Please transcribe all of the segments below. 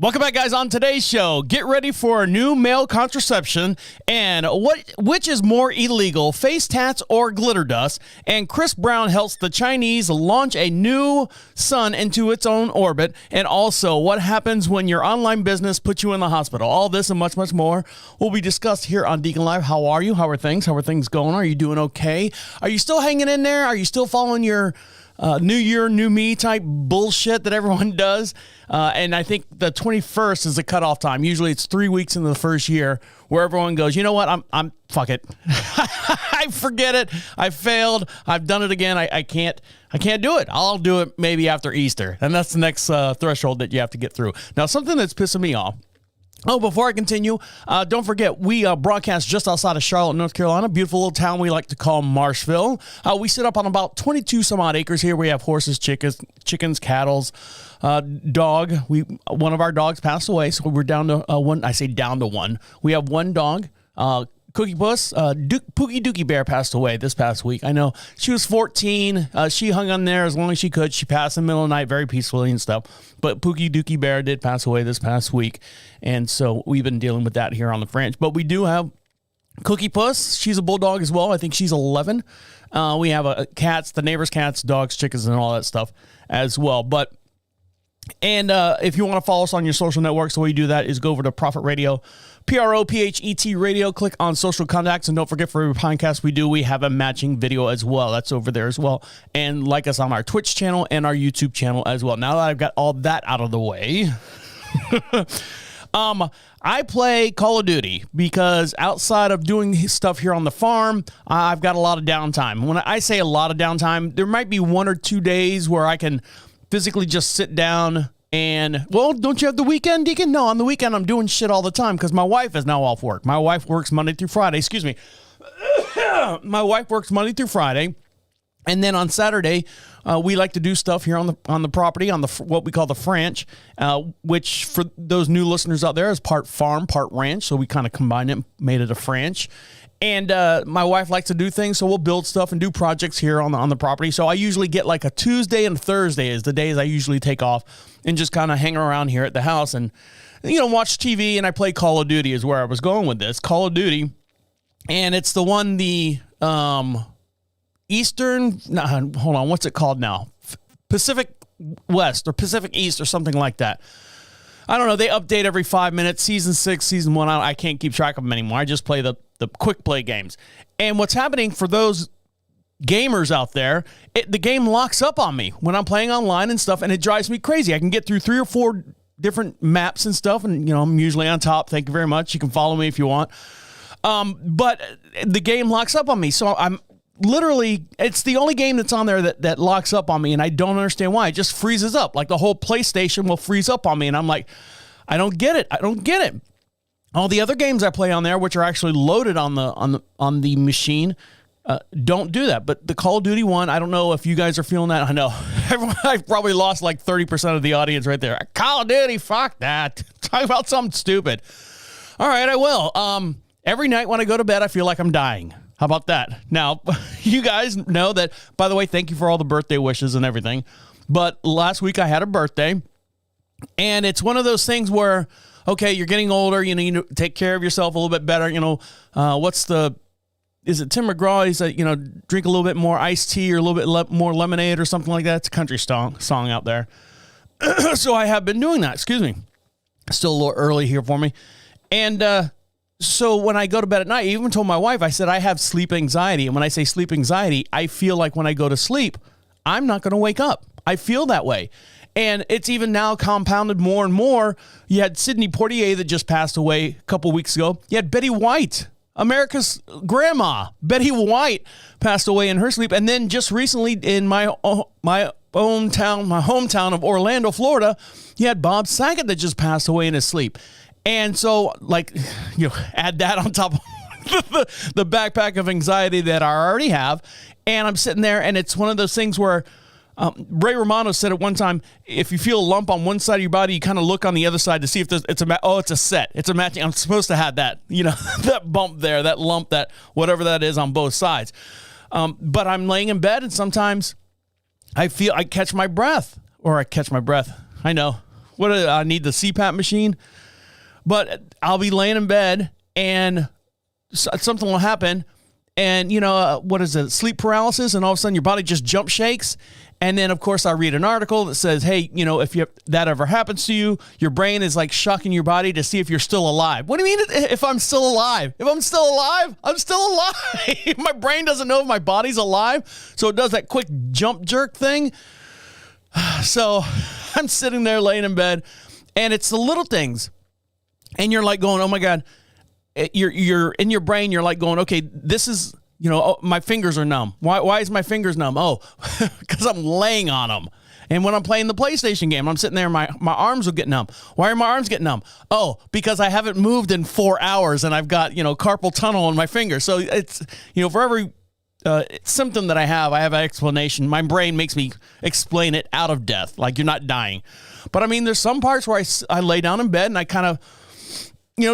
Welcome back, guys. On today's show, get ready for a new male contraception and which is more illegal, face tats or glitter dust. And Chris Brown helps the Chinese launch a new sun into its own orbit. And also, what happens when your online business puts you in the hospital. All this and much, much more will be discussed here on Deacon Live. How are you? How are things? How are things going? Are you doing okay? Are you still hanging in there? Are you still following your new year, new me type bullshit that everyone does? And I think the 21st is the cutoff time. Usually it's 3 weeks into the first year where everyone goes, you know what? I'm fuck it. I forget it. I failed. I've done it again. I can't do it. I'll do it maybe after Easter. And that's the next threshold that you have to get through. Now, something that's pissing me off. Oh, before I continue, don't forget, we broadcast just outside of Charlotte, North Carolina, beautiful little town we like to call Marshville. We sit up on about 22 some odd acres here. We have horses, chickens, cattle, dog. One of our dogs passed away, so we're down to one. I say down to one. We have one dog. Cookie Puss, Pookie Dookie Bear passed away this past week. I know she was 14. She hung on there as long as she could. She passed in the middle of the night very peacefully and stuff. But Pookie Dookie Bear did pass away this past week. And so we've been dealing with that here on the ranch. But we do have Cookie Puss. She's a bulldog as well. I think she's 11. We have cats, the neighbors' cats, dogs, chickens, and all that stuff as well. And if you want to follow us on your social networks, the way you do that is go over to Prophet Radio, PROPHET Radio, click on social contacts, and don't forget for every podcast we do, we have a matching video as well. That's over there as well. And like us on our Twitch channel and our YouTube channel as well. Now that I've got all that out of the way, I play Call of Duty because outside of doing stuff here on the farm, I've got a lot of downtime. When I say a lot of downtime, there might be 1 or 2 days where I can physically just sit down and, well, don't you have the weekend, Deacon? No, on the weekend I'm doing shit all the time because my wife is now off work. My wife works Monday through Friday. Excuse me. My wife works Monday through Friday. And then on Saturday, we like to do stuff here on the property, on the what we call the franch, which for those new listeners out there is part farm, part ranch. So we kind of combined it, made it a franch. And my wife likes to do things, so we'll build stuff and do projects here on the property. So I usually get like a Tuesday and Thursday is the days I usually take off and just kind of hang around here at the house and, watch TV. And I play Call of Duty is where I was going with this. Call of Duty. And it's the one, Eastern, hold on, what's it called now? Pacific West or Pacific East or something like that. I don't know. They update every 5 minutes. Season 6, Season 1, I can't keep track of them anymore. I just play the quick play games. And what's happening for those gamers out there, the game locks up on me when I'm playing online and stuff, and it drives me crazy. I can get through 3 or 4 different maps and stuff, and, I'm usually on top. Thank you very much. You can follow me if you want. But the game locks up on me, so I'm literally, it's the only game that's on there that locks up on me, and I don't understand why. It just freezes up. Like the whole PlayStation will freeze up on me, and I'm like, I don't get it. All the other games I play on there, which are actually loaded on the machine, don't do that. But the Call of Duty one, I don't know if you guys are feeling that. I know I've probably lost like 30% of the audience right there. Call of Duty, fuck that. Talk about something stupid. All right, I will. Every night when I go to bed, I feel like I'm dying. How about that? Now, you guys know that, by the way, thank you for all the birthday wishes and everything. But last week I had a birthday, and it's one of those things where, okay, you're getting older, you take care of yourself a little bit better. Is it Tim McGraw? He said, drink a little bit more iced tea or a little bit more lemonade or something like that. It's a country song out there. So I have been doing that. Excuse me. Still a little early here for me. And, so when I go to bed at night, I even told my wife, I said, I have sleep anxiety. And when I say sleep anxiety, I feel like when I go to sleep, I'm not going to wake up. I feel that way. And it's even now compounded more and more. You had Sidney Poitier that just passed away a couple weeks ago. You had Betty White, America's grandma. Betty White passed away in her sleep. And then just recently in my hometown of Orlando, Florida, you had Bob Saget that just passed away in his sleep. And so, add that on top of the backpack of anxiety that I already have. And I'm sitting there, and it's one of those things where Ray Romano said at one time, if you feel a lump on one side of your body, you kind of look on the other side to see if it's a set. It's a matching. I'm supposed to have that, that bump there, that lump, that whatever that is on both sides. But I'm laying in bed, and sometimes I catch my breath. I know. I need the CPAP machine. But I'll be laying in bed and something will happen. And, what is it? Sleep paralysis. And all of a sudden your body just jump shakes. And then, of course, I read an article that says, hey, if that ever happens to you, your brain is like shocking your body to see if you're still alive. What do you mean if I'm still alive? If I'm still alive, I'm still alive. My brain doesn't know if my body's alive. So it does that quick jump jerk thing. So I'm sitting there laying in bed and it's the little things. And you're like going, oh, my God. You're in your brain. You're like going, okay, this is... oh, my fingers are numb. Why is my fingers numb? Oh, because I'm laying on them. And when I'm playing the PlayStation game, I'm sitting there, my arms will get numb. Why are my arms getting numb? Oh, because I haven't moved in 4 hours and I've got, carpal tunnel in my finger. So it's, for every symptom that I have an explanation. My brain makes me explain it out of death, like you're not dying. But I mean, there's some parts where I lay down in bed and I kind of,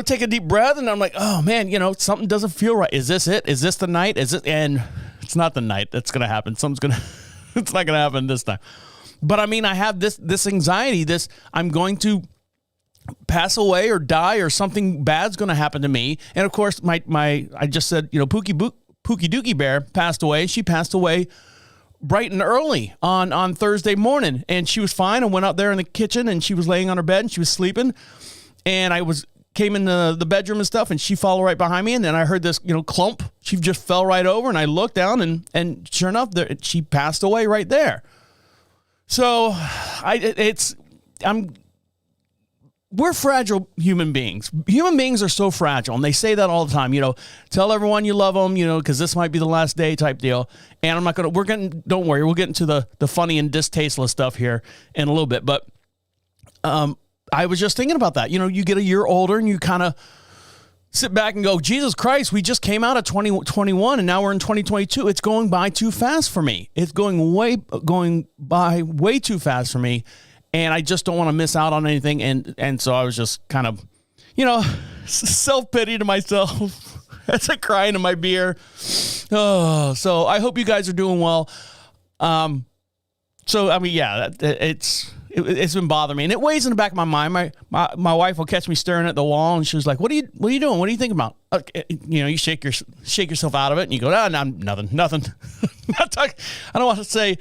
take a deep breath and I'm like, oh man, something doesn't feel right. Is this it? Is this the night? Is it? And it's not the night that's going to happen. It's not going to happen this time. But I mean, I have this anxiety, I'm going to pass away or die or something bad's going to happen to me. And of course, I just said, Pookie Dookie Bear passed away. She passed away bright and early on Thursday morning and she was fine. I went out there in the kitchen and she was laying on her bed and she was sleeping. And came in the bedroom and stuff, and she followed right behind me. And then I heard this, clump. She just fell right over, and I looked down, and sure enough, she passed away right there. So, we're fragile human beings. Human beings are so fragile, and they say that all the time. Tell everyone you love them, because this might be the last day type deal. And I'm not don't worry, we'll get into the funny and distasteful stuff here in a little bit, but I was just thinking about that. You get a year older and you kind of sit back and go, Jesus Christ, we just came out of 2021 and now we're in 2022. It's going by too fast for me. It's going by way too fast for me. And I just don't want to miss out on anything. And so I was just kind of, self-pity to myself as I cry into my beer. Oh, so I hope you guys are doing well. So, I mean, yeah, it's been bothering me, and it weighs in the back of my mind. My wife will catch me staring at the wall, and she was like, "What are you doing? What are you thinking about?" You shake yourself out of it, and you go, "No, nothing." I don't want to say,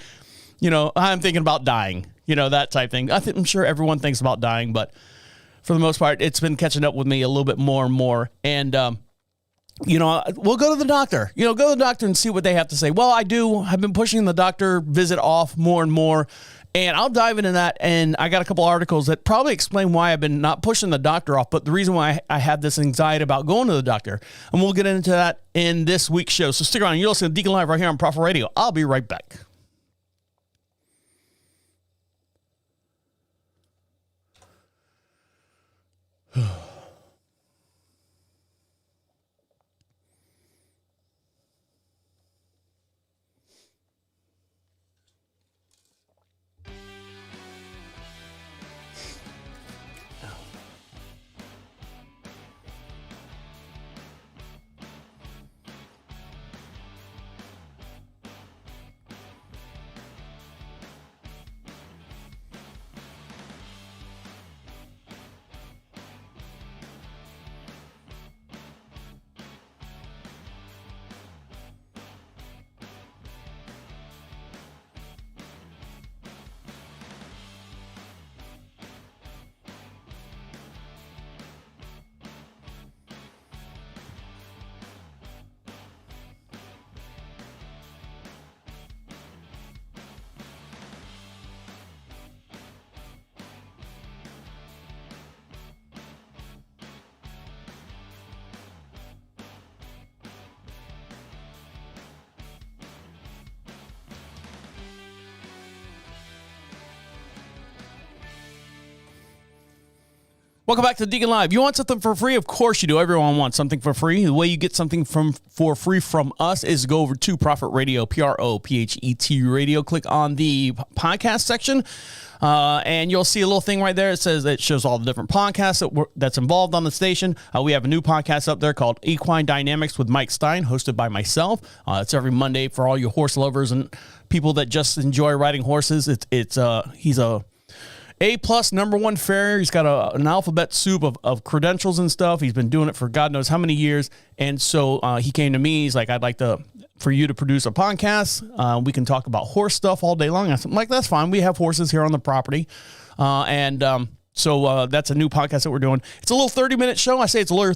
I'm thinking about dying, that type thing. I'm sure everyone thinks about dying, but for the most part, it's been catching up with me a little bit more and more. And we'll go to the doctor. Go to the doctor and see what they have to say. Well, I've been pushing the doctor visit off more and more. And I'll dive into that, and I got a couple articles that probably explain why I've been not pushing the doctor off, but the reason why I have this anxiety about going to the doctor. And we'll get into that in this week's show. So stick around. You're listening to Deacon Live right here on Prophet Radio. I'll be right back. Welcome back to Deacon Live. You want something for free? Of course you do. Everyone wants something for free. The way you get something for free from us is go over to Prophet Radio, Prophet Radio. Click on the podcast section, and you'll see a little thing right there. It shows all the different podcasts that's involved on the station. We have a new podcast up there called Equine Dynamics with Mike Stein, hosted by myself. It's every Monday for all you horse lovers and people that just enjoy riding horses. He's a A+ #1 farrier. He's got an alphabet soup of credentials and stuff. He's been doing it for God knows how many years. And so he came to me. He's like, I'd like for you to produce a podcast. We can talk about horse stuff all day long. I'm like, that's fine. We have horses here on the property. So that's a new podcast that we're doing. It's a little 30-minute show. I say it's a little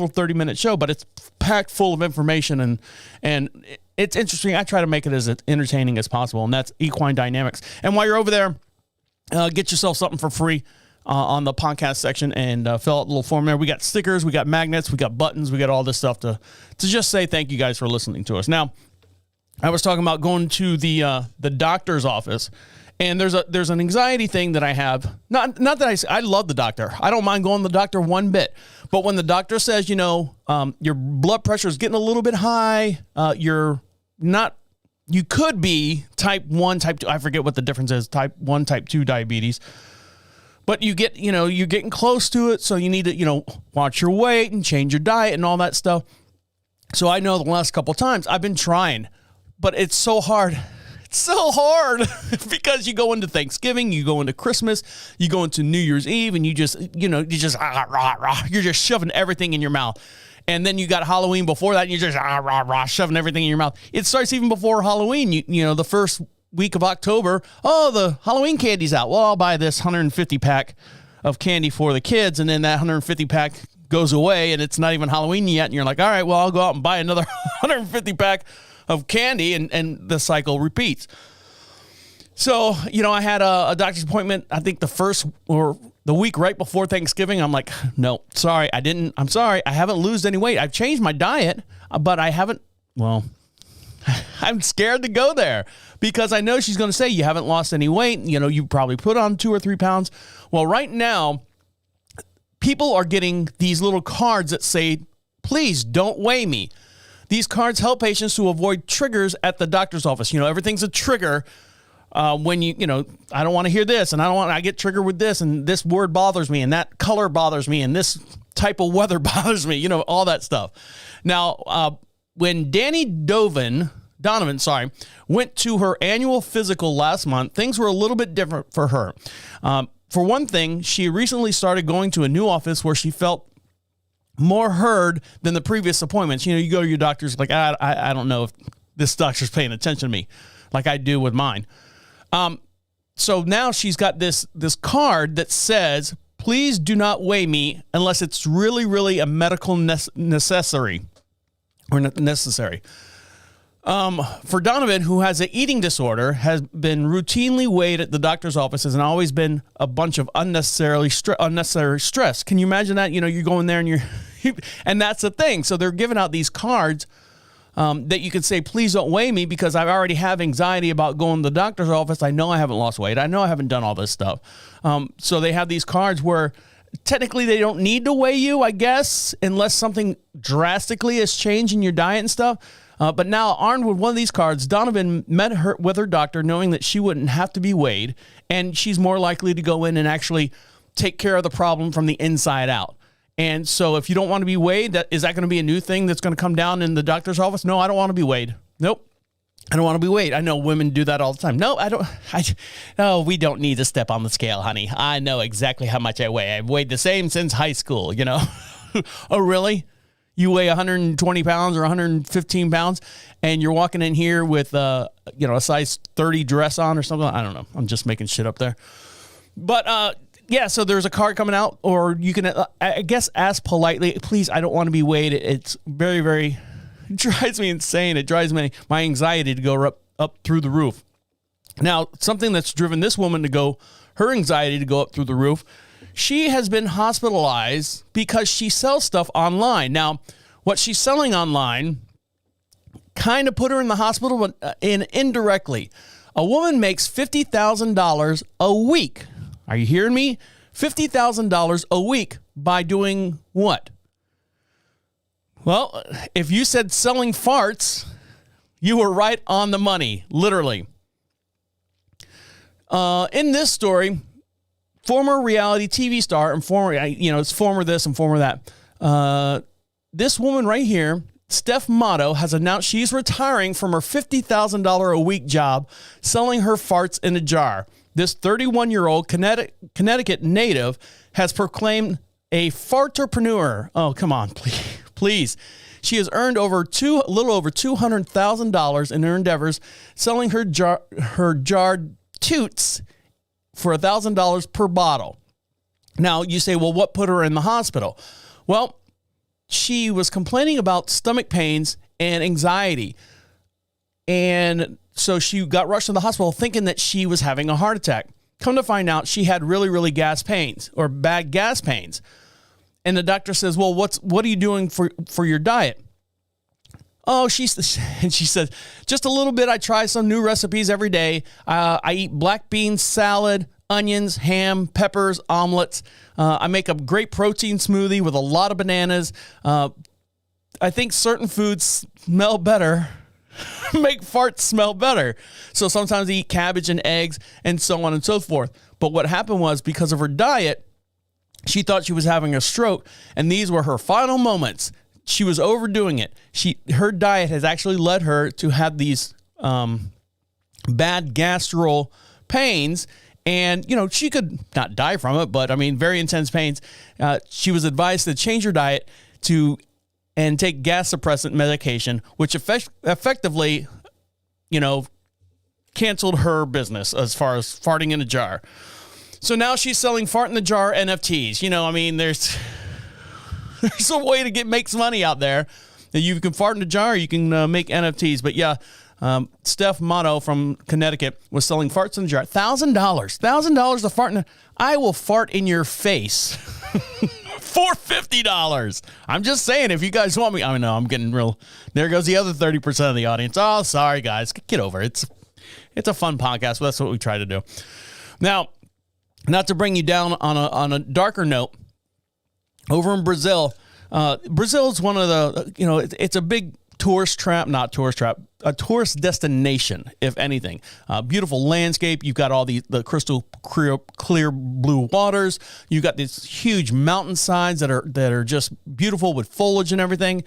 30-minute show, but it's packed full of information and it's interesting. I try to make it as entertaining as possible, and that's equine dynamics. And while you're over there, get yourself something for free on the podcast section and fill out the little form there. We got stickers, we got magnets, we got buttons, we got all this stuff to just say thank you guys for listening to us. Now, I was talking about going to the doctor's office, and there's an anxiety thing that I have. Not that I love the doctor. I don't mind going to the doctor one bit. But when the doctor says, your blood pressure is getting a little bit high, you could be type 1, type 2. I forget what the difference is, type 1, type 2 diabetes. But you're getting close to it. So you need to, watch your weight and change your diet and all that stuff. So I know the last couple of times I've been trying, but it's so hard. So hard because you go into Thanksgiving, you go into Christmas, you go into New Year's Eve, and you're just shoving everything in your mouth. And then you got Halloween before that, and you're just shoving everything in your mouth. It starts even before Halloween. The first week of October, the Halloween candy's out. Well, I'll buy this 150 pack of candy for the kids, and then that 150 pack goes away, and it's not even Halloween yet, and you're like, all right, well, I'll go out and buy another 150 pack of candy, and the cycle repeats. So, I had a doctor's appointment, I think the first or the week right before Thanksgiving. I'm like, no, sorry, I'm sorry, I haven't lost any weight. I've changed my diet, but I haven't, I'm scared to go there because I know she's going to say you haven't lost any weight. You probably put on 2 or 3 pounds. Well, right now, people are getting these little cards that say, please don't weigh me. These cards help patients to avoid triggers at the doctor's office. Everything's a trigger when I don't want to hear this, and I get triggered with this, and this word bothers me, and that color bothers me, and this type of weather bothers me, all that stuff. Now, when Donovan, went to her annual physical last month, things were a little bit different for her. For one thing, she recently started going to a new office where she felt more heard than the previous appointments. You go to your doctor's like, I don't know if this doctor's paying attention to me like I do with mine. So now she's got this card that says, please do not weigh me unless it's really, really a medical necessary. For Donovan, who has an eating disorder, has been routinely weighed at the doctor's offices and always been a bunch of unnecessary stress. Can you imagine that? You're going there and and that's the thing. So they're giving out these cards that you could say, please don't weigh me because I already have anxiety about going to the doctor's office. I know I haven't lost weight. I know I haven't done all this stuff. So they have these cards where technically they don't need to weigh you, I guess, unless something drastically has changed in your diet and stuff. But now, armed with one of these cards, Donovan met with her doctor knowing that she wouldn't have to be weighed, and she's more likely to go in and actually take care of the problem from the inside out. And so if you don't want to be weighed, is that going to be a new thing that's going to come down in the doctor's office? No, I don't want to be weighed. Nope. I don't want to be weighed. I know women do that all the time. No, I don't. No, we don't need to step on the scale, honey. I know exactly how much I weigh. I've weighed the same since high school, Oh, really? You weigh 120 pounds or 115 pounds, and you're walking in here with, a size 30 dress on or something. I don't know. I'm just making shit up there. But, so there's a card coming out, or you can, I guess, ask politely, please, I don't want to be weighed. It's very, very, it drives me insane. It drives my anxiety to go up through the roof. Now, something that's driven this woman her anxiety to go up through the roof, she has been hospitalized because she sells stuff online. Now, what she's selling online kind of put her in the hospital, but indirectly. A woman makes $50,000 a week. Are you hearing me? $50,000 a week by doing what? Well, if you said selling farts, you were right on the money, literally. In this story, former reality TV star and it's former this and former that. This woman right here, Steph Motto, has announced she's retiring from her $50,000 a week job selling her farts in a jar. This 31-year-old Connecticut native has proclaimed a farterpreneur. Oh, come on, please. She has earned a little over $200,000 in her endeavors, selling her jarred toots for $1,000 per bottle. Now, you say, well, what put her in the hospital? Well, she was complaining about stomach pains and anxiety. And so she got rushed to the hospital thinking that she was having a heart attack. Come to find out, she had really, really bad gas pains. And the doctor says, well, what are you doing for your diet? Oh, she said, just a little bit. I try some new recipes every day. I eat black bean salad, onions, ham, peppers, omelets. I make a great protein smoothie with a lot of bananas. I think certain foods smell better, make farts smell better. So sometimes I eat cabbage and eggs and so on and so forth. But what happened was, because of her diet, she thought she was having a stroke, and these were her final moments. She was overdoing it. Her diet has actually led her to have these bad gastral pains, and she could not die from it, but very intense pains. She was advised to change her diet and take gas suppressant medication, which effectively, canceled her business as far as farting in a jar. So now she's selling fart in the jar NFTs. There's a way to make some money out there. You can fart in a jar, or you can make NFTs. But yeah, Steph Motto from Connecticut was selling farts in a jar. $1,000 to fart in a... I will fart in your face for $50. I'm just saying, if you guys want me... I know, I'm getting real... There goes the other 30% of the audience. Oh, sorry, guys. Get over it. It's a fun podcast, but that's what we try to do. Now, not to bring you down on a darker note, over in Brazil, Brazil is one of the, it's a big a tourist destination, if anything. Beautiful landscape. You've got all the crystal clear blue waters. You've got these huge mountainsides that are just beautiful with foliage and everything.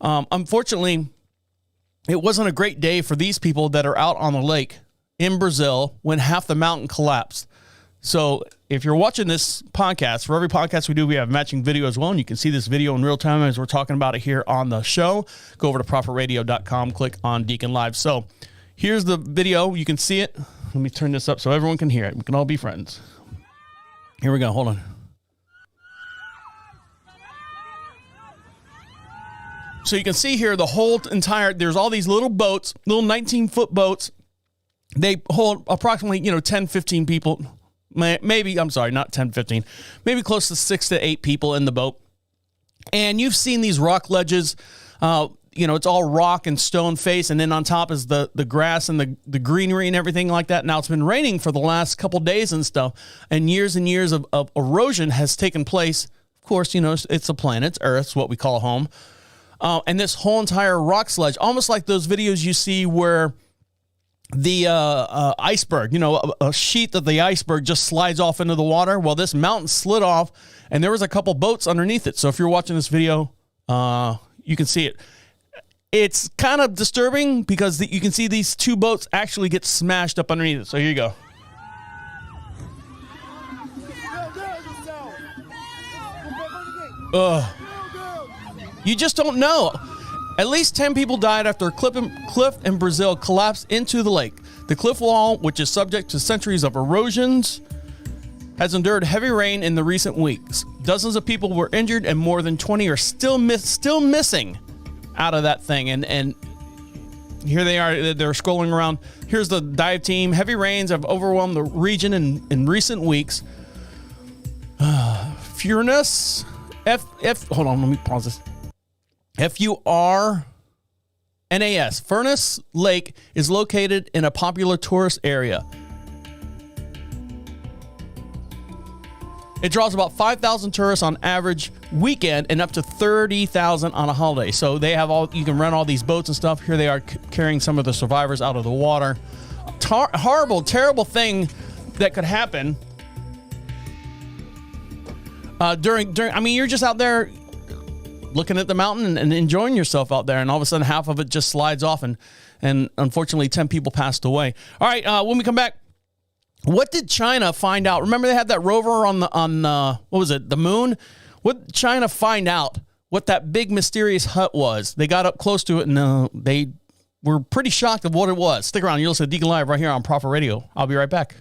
Unfortunately, it wasn't a great day for these people that are out on the lake in Brazil when half the mountain collapsed. So if you're watching this podcast, for every podcast we do, we have matching video as well. And you can see this video in real time as we're talking about it here on the show. Go over to prophetradio.com, click on DeaconLive. So here's the video. You can see it. Let me turn this up so everyone can hear it. We can all be friends. Here we go. Hold on. So you can see here the whole there's all these little boats, little 19-foot boats. They hold approximately, 10, 15 people. Maybe, I'm sorry, not 10, 15, maybe close to 6 to 8 people in the boat. And you've seen these rock ledges, it's all rock and stone face. And then on top is the grass and the greenery and everything like that. Now it's been raining for the last couple days and stuff, and years of erosion has taken place. Of course, it's a planet, Earth's what we call home. And this whole entire rock sledge, almost like those videos you see where the iceberg, a sheet of the iceberg just slides off into the water. Well, this mountain slid off, and there was a couple boats underneath it. So if you're watching this video, you can see it. It's kind of disturbing because you can see these two boats actually get smashed up underneath it. So here you go. You just don't know. At least 10 people died after a cliff in Brazil collapsed into the lake. The cliff wall, which is subject to centuries of erosions, has endured heavy rain in the recent weeks. Dozens of people were injured, and more than 20 are still missing out of that thing. And here they are. They're scrolling around. Here's the dive team. Heavy rains have overwhelmed the region in recent weeks. Furnace. Hold on, let me pause this. Furnas. Furnace Lake is located in a popular tourist area. It draws about 5,000 tourists on average weekend and up to 30,000 on a holiday. So they have you can rent all these boats and stuff. Here they are carrying some of the survivors out of the water. Horrible, terrible thing that could happen during. You're just out there looking at the mountain and enjoying yourself out there, and all of a sudden half of it just slides off, and unfortunately 10 people passed away. All right, when we come back, What did China find out? Remember they had that rover on what was it, the moon? What did China find out what that big mysterious hut was? They got up close to it, and they were pretty shocked of what it was. Stick around. You're listening to Deacon Live right here on Prophet Radio. I'll be right back.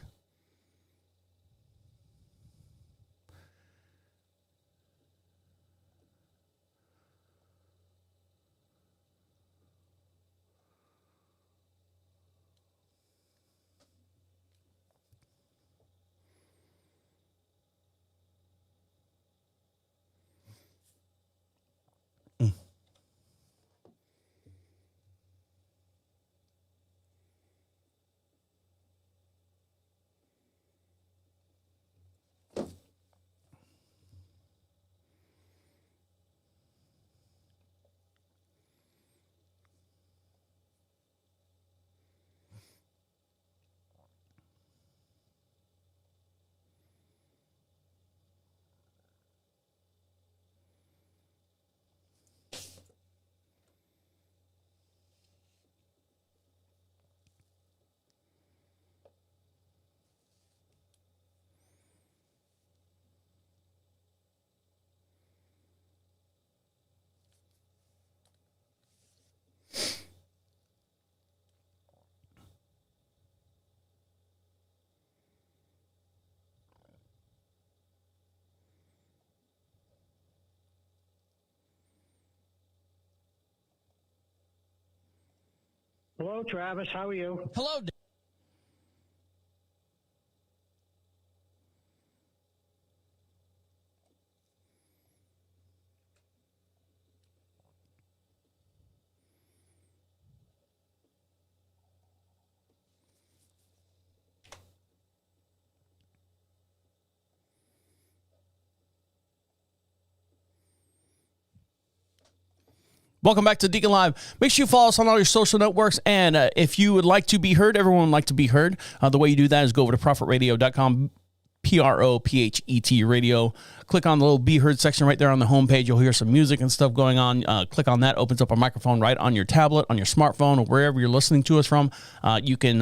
Hello, Travis. How are you? Hello. Welcome back to Deacon Live. Make sure you follow us on all your social networks. And if you would like to be heard, everyone would like to be heard. The way you do that is go over to prophetradio.com, PROPHET radio. Click on the little Be Heard section right there on the homepage. You'll hear some music and stuff going on. Click on that. Opens up a microphone right on your tablet, on your smartphone, or wherever you're listening to us from. You can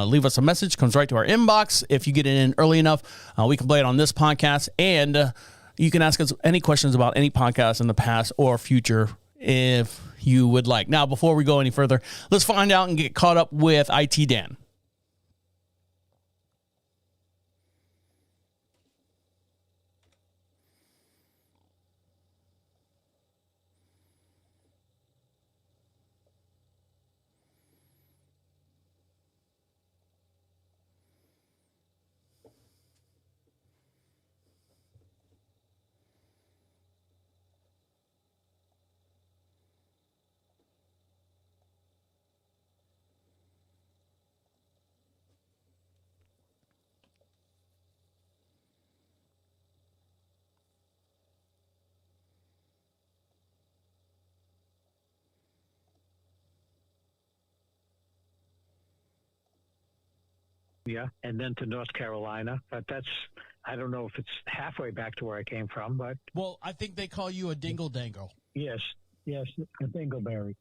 leave us a message. Comes right to our inbox. If you get it in early enough, we can play it on this podcast. And you can ask us any questions about any podcast in the past or future if you would like. Now, before we go any further, let's find out and get caught up with IT Dan. Yeah, and then to North Carolina. But I don't know if it's halfway back to where I came from, but... Well, I think they call you a dingle-dangle. Yes, a dingleberry.